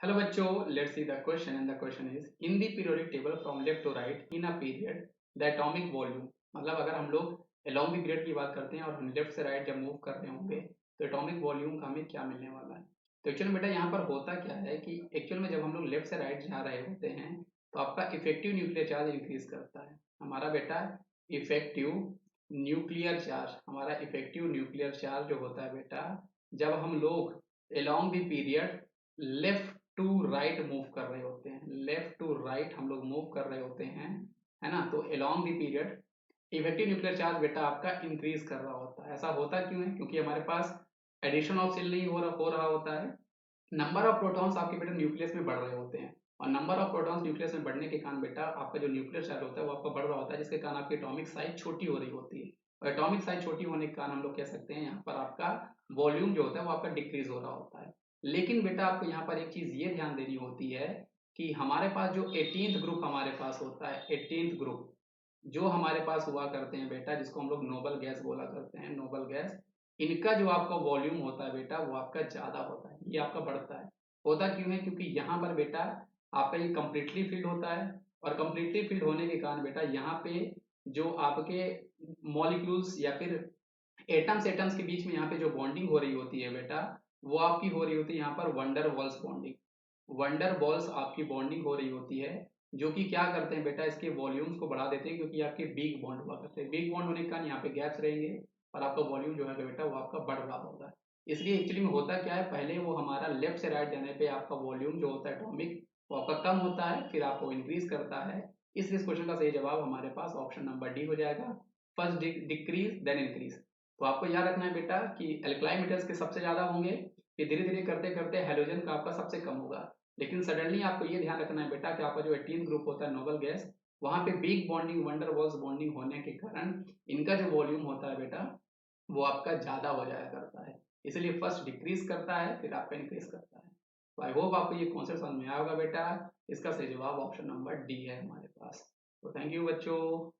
Hello बच्चों, let's see the question and the question is in the periodic table from left to right in a period the atomic volume मतलब अगर हम लोग along the period की बात करते हैं और हम लेफ्ट से राइट जब मूव कर रहे होंगे तो एटॉमिक वॉल्यूम का हमें क्या मिलने वाला है। तो एक्चुअल में बेटा यहाँ पर होता क्या है कि एक्चुअल में जब हम लोग लेफ्ट से राइट जा रहे होते हैं तो आपका इफेक्टिव न्यूक्लियर चार्ज इंक्रीज करता है। हमारा बेटा इफेक्टिव न्यूक्लियर चार्ज हमारा इफेक्टिव न्यूक्लियर चार्ज जो होता है बेटा जब हम लोग along the period left to right move कर रहे होते हैं, लेफ्ट टू राइट हम लोग मूव कर रहे होते हैं, है ना। तो along the period effective nuclear charge बेटा आपका इंक्रीज कर रहा होता है। ऐसा होता क्यों है? क्योंकि हमारे पास एडिशन ऑफ सेल नहीं हो रहा होता है। नंबर ऑफ प्रोटॉन्स आपके बेटा न्यूक्लियस में बढ़ रहे होते हैं और नंबर ऑफ प्रोटॉन्स न्यूक्लियस में बढ़ने के कारण बेटा आपका जो न्यूक्लियर चार्ज होता है वो आपका बढ़ रहा होता है, जिसके कारण आपकी एटॉमिक साइज छोटी हो रही होती है। और एटॉमिक साइज छोटी होने के कारण हम लोग कह सकते हैं यहाँ पर आपका वॉल्यूम जो होता है वो आपका डिक्रीज हो रहा होता है। लेकिन बेटा आपको यहाँ पर एक चीज ये ध्यान देनी होती है कि हमारे पास जो 18th ग्रुप हमारे पास होता है, 18th ग्रुप जो हमारे पास हुआ करते हैं बेटा, जिसको हम लोग नोबल गैस बोला करते हैं, नोबल गैस, इनका जो आपका वॉल्यूम होता है बेटा वो आपका ज्यादा होता है, ये आपका बढ़ता है। होता क्यों है? क्योंकि यहाँ पर बेटा आपका ये कंप्लीटली फिल्ड होता है और कंप्लीटली फिल्ड होने के कारण बेटा यहाँ पे जो आपके मॉलिक्यूल्स या फिर एटम्स एटम्स के बीच में यहाँ पे जो बॉन्डिंग हो रही होती है बेटा वो आपकी हो रही होती है यहाँ पर wonder walls bonding. Wonder balls आपकी बॉन्डिंग हो रही होती है जो कि क्या करते हैं बेटा इसके वॉल्यूम्स को बढ़ा देते हैं, क्योंकि आपके बिग बॉन्ड हुआ करते हैं। बिग बॉन्ड होने के कारण यहाँ पे गैप्स रहेंगे और आपका वॉल्यूम जो है बेटा वो आपका बढ़ रहा होगा। इसलिए एक्चुअली में होता क्या है, पहले वो हमारा लेफ्ट से राइट जाने पे आपका वॉल्यूम जो होता है एटॉमिक वो आपका कम होता है, फिर आपको इंक्रीज करता है। इसलिए इस क्वेश्चन का सही जवाब हमारे पास ऑप्शन नंबर डी हो जाएगा, फर्स्ट डिक्रीज देन इंक्रीज। तो आपको याद रखना है बेटा कि एल्कलाइन मेटल्स के सबसे ज्यादा होंगे, फिर धीरे धीरे करते करते हेलोजन का आपका सबसे कम होगा। लेकिन सडनली आपको ये ध्यान रखना है बेटा कि आपका जो 18th ग्रुप होता है नोबल गैस, वहां पे big bonding wonder walls bonding होने के कारण इनका जो वॉल्यूम होता है बेटा वो आपका ज्यादा हो जाया करता है। इसलिए फर्स्ट डिक्रीज करता है फिर आपका इंक्रीज करता है। तो आई होप आपको ये कॉन्सेप्ट समझ में आया होगा बेटा। इसका सही जवाब ऑप्शन नंबर डी है हमारे पास। तो थैंक यू बच्चों।